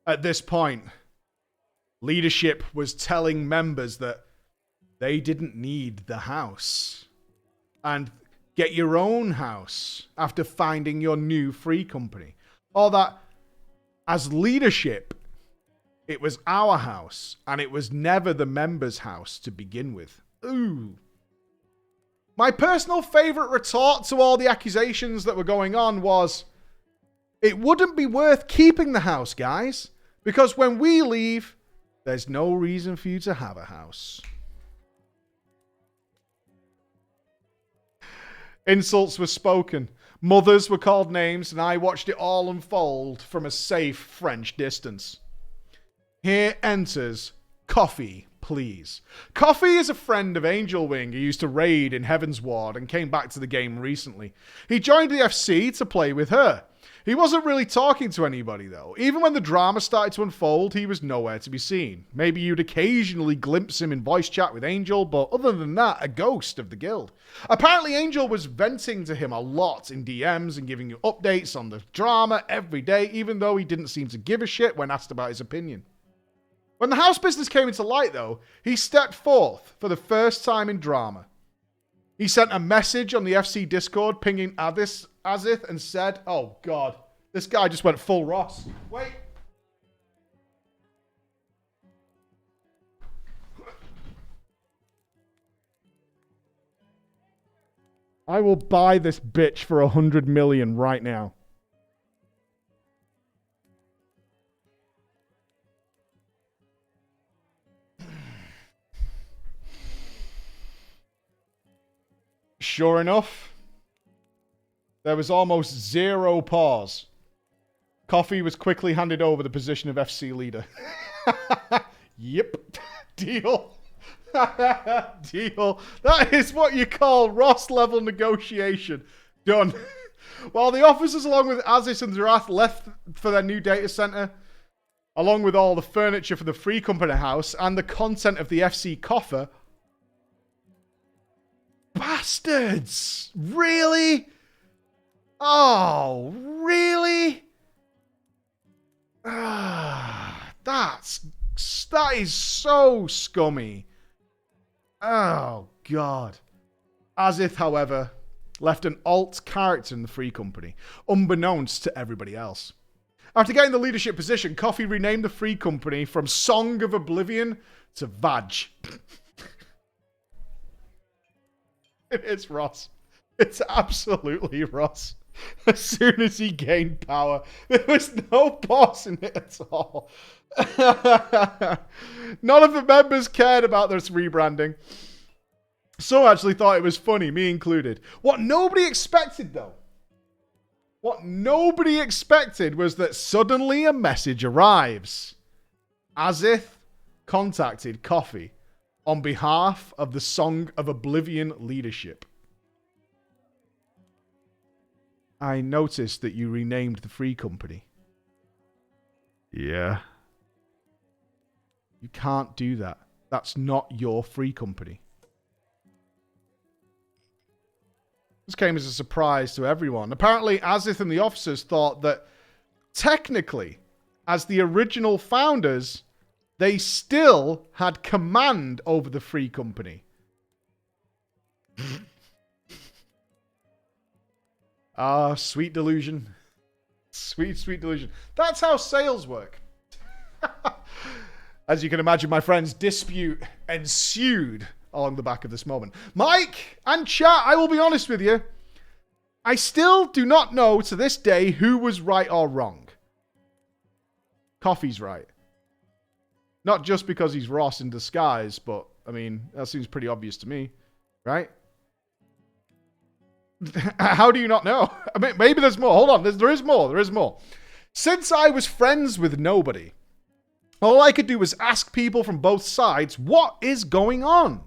At this point, leadership was telling members that they didn't need the house. And get your own house after finding your new free company. Or that, as leadership, It was our house, and it was never the members' house to begin with. Ooh. My personal favourite retort to all the accusations that were going on was, it wouldn't be worth keeping the house, guys, because when we leave, there's no reason for you to have a house. Insults were spoken. Mothers were called names, and I watched it all unfold from a safe French distance. Here enters Coffee, please. Coffee is a friend of Angel Wing who used to raid in Heaven's Ward and came back to the game recently. He joined the FC to play with her. He wasn't really talking to anybody, though. Even when the drama started to unfold, he was nowhere to be seen. Maybe you'd occasionally glimpse him in voice chat with Angel, but other than that, a ghost of the guild. Apparently, Angel was venting to him a lot in DMs and giving you updates on the drama every day, even though he didn't seem to give a shit when asked about his opinion. When the house business came into light, though, he stepped forth for the first time in drama. He sent a message on the FC Discord pinging Azith and said, oh god, this guy just went full Ross. Wait. I will buy this bitch for 100 million right now. Sure enough, there was almost zero pause. Coffee was quickly handed over the position of FC leader. Yep. Deal. Deal. That is what you call Ross-level negotiation. Done. While the officers, along with Aziz and Zerath, left for their new data center, along with all the furniture for the Free Company house and the content of the FC coffer, bastards! Really? Oh, really? That is so scummy. Oh, God. Azith, however, left an alt character in the Free Company, unbeknownst to everybody else. After getting the leadership position, Coffee renamed the Free Company from Song of Oblivion to Vaj. It is Ross. It's absolutely Ross. As soon as he gained power, there was no pause in it at all. None of the members cared about this rebranding. Some actually thought it was funny, me included. What nobody expected, though, was that suddenly a message arrives. Azith contacted Coffee on behalf of the Song of Oblivion leadership. I noticed that you renamed the Free Company. Yeah. You can't do that. That's not your Free Company. This came as a surprise to everyone. Apparently, Azith and the officers thought that technically, as the original founders, they still had command over the Free Company. Ah, sweet delusion. Sweet, sweet delusion. That's how sales work. As you can imagine, my friends, dispute ensued along the back of this moment. Mike and chat, I will be honest with you. I still do not know to this day who was right or wrong. Coffee's right. Not just because he's Ross in disguise, but, I mean, that seems pretty obvious to me, right? How do you not know? I mean, maybe there's more. Hold on, there is more. There is more. Since I was friends with nobody, all I could do was ask people from both sides, what is going on?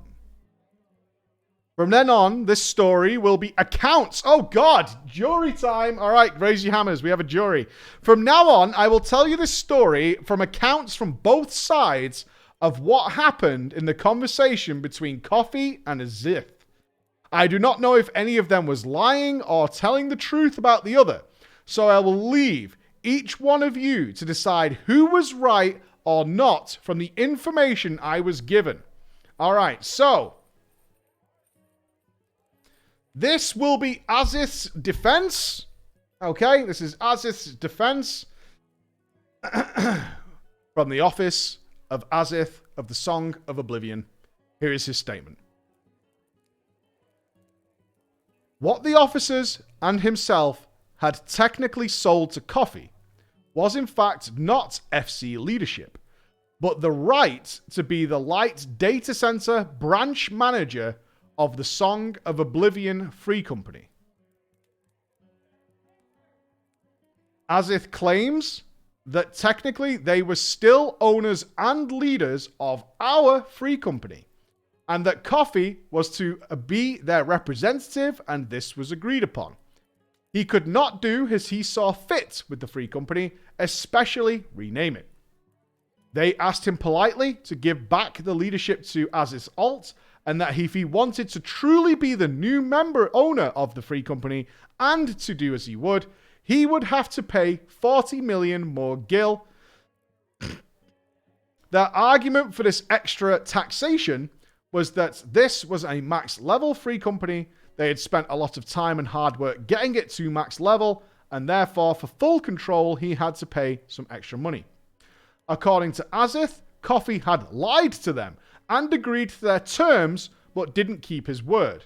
From then on, this story will be accounts. Oh, God. Jury time. All right, raise your hammers. We have a jury. From now on, I will tell you this story from accounts from both sides of what happened in the conversation between Coffee and Azith. I do not know if any of them was lying or telling the truth about the other, so I will leave each one of you to decide who was right or not from the information I was given. All right, so this will be Azith's defense. Okay, this is Azith's defense. From the office of Azith of the Song of Oblivion, here is his statement. What the officers and himself had technically sold to Coffee was in fact not FC leadership, but the right to be the Light Data Center branch manager of the Song of Oblivion Free Company. Azith claims that technically they were still owners and leaders of our free company, and that Coffee was to be their representative, and this was agreed upon. He could not do as he saw fit with the free company, especially rename it. They asked him politely to give back the leadership to Azith's alt, and that if he wanted to truly be the new member owner of the free company and to do as he would have to pay 40 million more gil. Their argument for this extra taxation was that this was a max level free company. They had spent a lot of time and hard work getting it to max level, and therefore for full control he had to pay some extra money. According to Azith, Coffee had lied to them and agreed to their terms but didn't keep his word.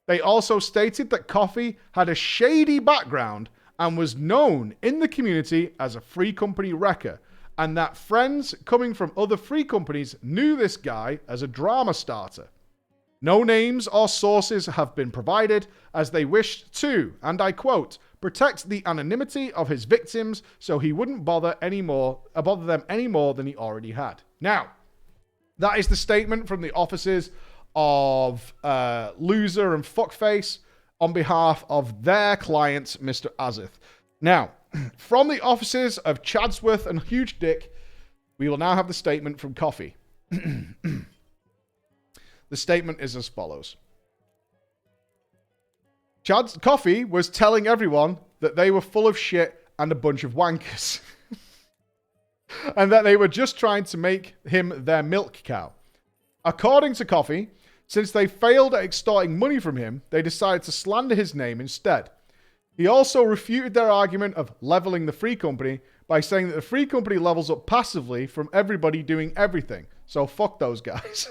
They also stated that Coffee had a shady background and was known in the community as a free company wrecker, and that friends coming from other free companies knew this guy as a drama starter. No names or sources have been provided, as they wished to, and I quote, protect the anonymity of his victims so he wouldn't bother them any more than he already had. Now, that is the statement from the offices of Loser and Fuckface on behalf of their client, Mr. Azith. Now, from the offices of Chadsworth and Huge Dick, we will now have the statement from Coffee. The statement is as follows. Coffee was telling everyone that they were full of shit and a bunch of wankers. And that they were just trying to make him their milk cow. According to Coffee, since they failed at extorting money from him, they decided to slander his name instead. He also refuted their argument of leveling the free company by saying that the free company levels up passively from everybody doing everything. So fuck those guys.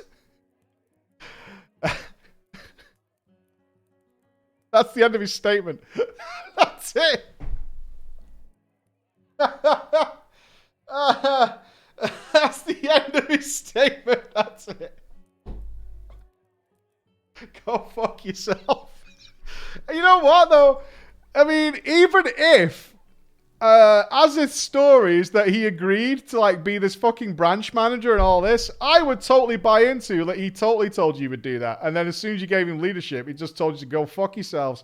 That's the end of his statement. That's it. That's the end of his statement. That's it. Go fuck yourself. You know what, though? I mean, even if Azith's story is that he agreed to like be this fucking branch manager and all this, I would totally buy into that he totally told you he would do that. And then as soon as you gave him leadership, he just told you to go fuck yourselves.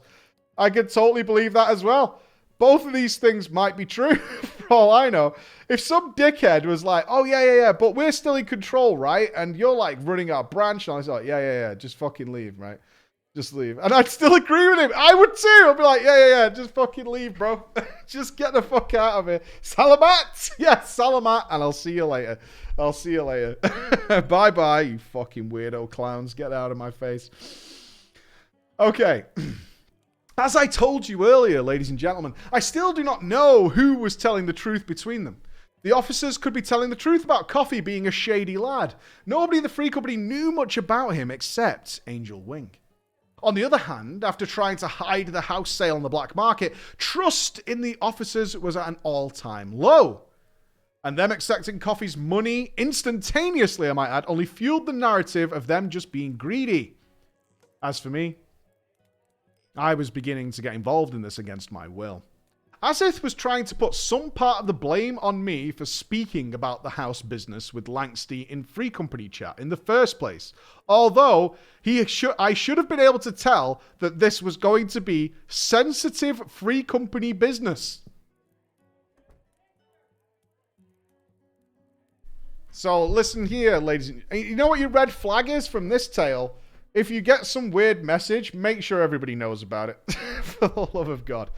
I could totally believe that as well. Both of these things might be true, for all I know. If some dickhead was like, oh, yeah, but we're still in control, right? And you're like running our branch. And I was like, yeah, just fucking leave, right? Just leave. And I'd still agree with him. I would too. I'd be like, yeah, just fucking leave, bro. Just get the fuck out of here. Salamat! Yes, Salamat. And I'll see you later. Bye-bye, you fucking weirdo clowns. Get out of my face. Okay. As I told you earlier, ladies and gentlemen, I still do not know who was telling the truth between them. The officers could be telling the truth about Coffee being a shady lad. Nobody in the free company knew much about him except Angel Wing. On the other hand, after trying to hide the house sale on the black market, trust in the officers was at an all-time low. And them accepting Coffee's money instantaneously, I might add, only fueled the narrative of them just being greedy. As for me, I was beginning to get involved in this against my will. Azith was trying to put some part of the blame on me for speaking about the house business with Langsty in Free Company chat in the first place. Although I should have been able to tell that this was going to be sensitive Free Company business. So listen here, ladies. You know what your red flag is from this tale? If you get some weird message, make sure everybody knows about it. For the love of God.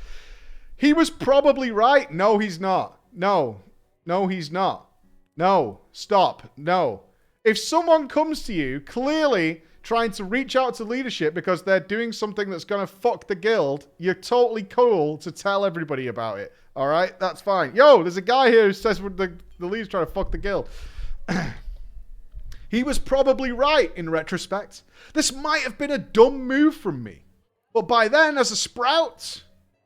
He was probably right. No, he's not. No, he's not. No, stop. No. If someone comes to you clearly trying to reach out to leadership because they're doing something that's going to fuck the guild, you're totally cool to tell everybody about it. All right? That's fine. Yo, there's a guy here who says the leader's trying to fuck the guild. He was probably right in retrospect. This might have been a dumb move from me. But by then, as a sprout,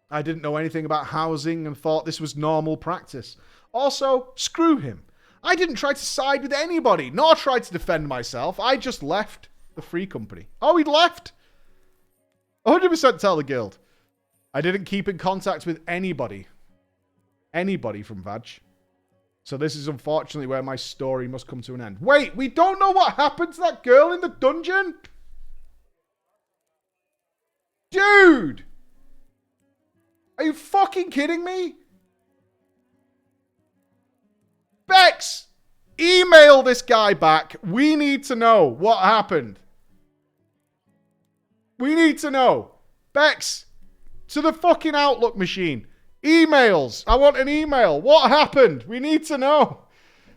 I didn't know anything about housing and thought this was normal practice. Also, screw him. I didn't try to side with anybody, nor try to defend myself. I just left the free company. Oh, he left? 100% tell the guild. I didn't keep in contact with anybody. Anybody from Vag. So this is unfortunately where my story must come to an end. Wait, we don't know what happened to that girl in the dungeon? Dude! Are you fucking kidding me? Bex! Email this guy back. We need to know what happened. We need to know. Bex, to the fucking Outlook machine. Emails. I want an email. What happened? We need to know.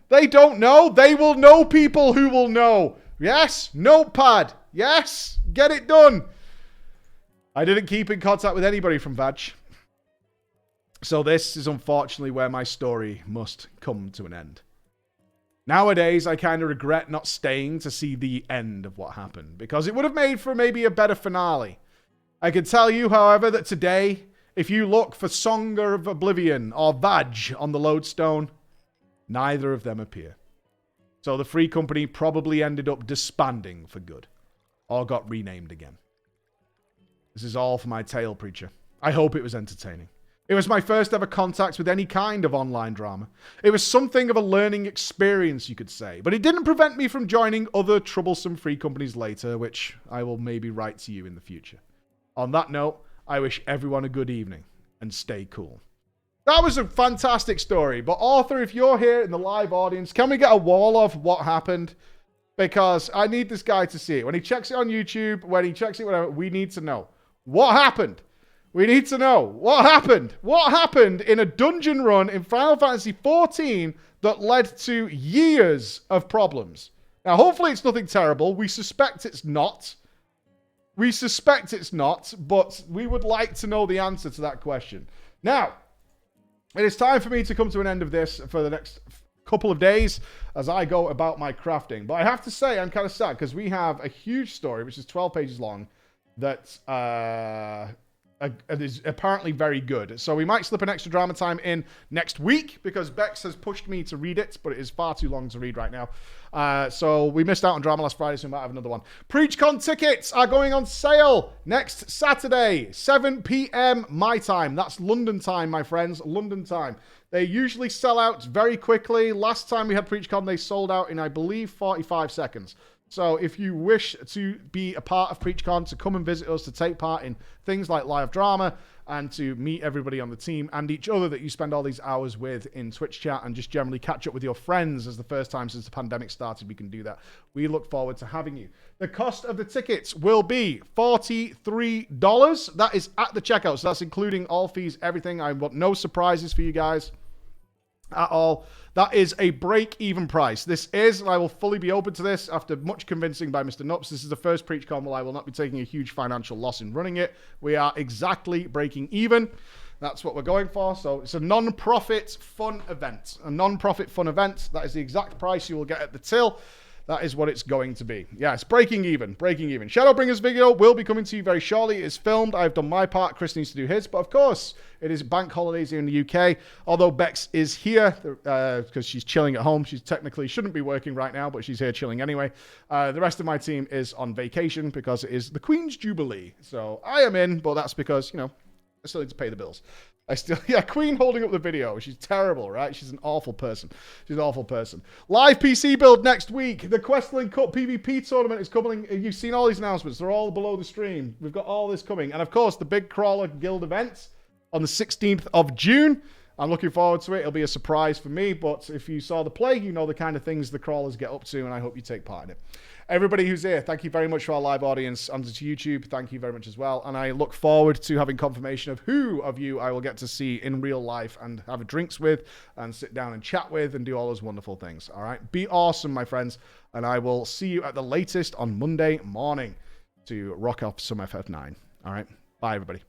They don't know. They will know people who will know. Yes. Notepad. Yes. Get it done. I didn't keep in contact with anybody from Vag. So this is unfortunately where my story must come to an end. Nowadays, I kind of regret not staying to see the end of what happened, because it would have made for maybe a better finale. I can tell you, however, that today, if you look for Song of Oblivion or Vag on the lodestone, neither of them appear. So the free company probably ended up disbanding for good, or got renamed again. This is all for my tale, Preacher. I hope it was entertaining. It was my first ever contact with any kind of online drama. It was something of a learning experience, you could say. But it didn't prevent me from joining other troublesome free companies later, which I will maybe write to you in the future. On that note, I wish everyone a good evening, and stay cool. That was a fantastic story, but Arthur, if you're here in the live audience, can we get a wall of what happened? Because I need this guy to see it. When he checks it on YouTube, when he checks it, whatever, we need to know. What happened? We need to know. What happened? What happened in a dungeon run in Final Fantasy XIV that led to years of problems? Now, hopefully it's nothing terrible. We suspect it's not. We suspect it's not, but we would like to know the answer to that question. Now, it is time for me to come to an end of this for the next couple of days as I go about my crafting. But I have to say, I'm kind of sad because we have a huge story, which is 12 pages long, that is apparently very good. So we might slip an extra drama time in next week because Bex has pushed me to read it, but it is far too long to read right now. So we missed out on drama last Friday, so we might have another one. Preachcon tickets are going on sale next Saturday, 7 p.m. my time. That's London time, my friends. London time. They usually sell out very quickly. Last time we had Preachcon, they sold out in, I believe, 45 seconds. So if you wish to be a part of Preachcon, to come and visit us, to take part in things like live drama, and to meet everybody on the team and each other that you spend all these hours with in Twitch chat, and just generally catch up with your friends as the first time since the pandemic started we can do that. We look forward to having you. The cost of the tickets will be $43. That is at the checkout, so that's including all fees, everything. I want no surprises for you guys at all. That is a break-even price. This is, and I will fully be open to this after much convincing by Mr. Nups. This is the first Preachcon where I will not be taking a huge financial loss in running it. We are exactly breaking even. That's what we're going for. So it's a non-profit fun event. A non-profit fun event. That is the exact price you will get at the till. That is what it's going to be. Yes, breaking even, breaking even. Shadowbringers video will be coming to you very shortly. It is filmed. I've done my part. Chris needs to do his. But of course, it is bank holidays here in the UK. Although Bex is here because she's chilling at home. She technically shouldn't be working right now, but she's here chilling anyway. The rest of my team is on vacation because it is the Queen's Jubilee. So I am in, but that's because, you know, I still need to pay the bills. Queen holding up the video. She's terrible, right? She's an awful person. She's an awful person. Live PC build next week. The Questlink Cup PvP tournament is coming. You've seen all these announcements. They're all below the stream. We've got all this coming. And of course, the Big Crawler Guild event on the 16th of June. I'm looking forward to it. It'll be a surprise for me, but if you saw the play, you know the kind of things the crawlers get up to, and I hope you take part in it. Everybody who's here, thank you very much for our live audience and to YouTube. Thank you very much as well. And I look forward to having confirmation of who of you I will get to see in real life and have drinks with and sit down and chat with and do all those wonderful things. All right. Be awesome, my friends. And I will see you at the latest on Monday morning to rock off some FF9. All right. Bye, everybody.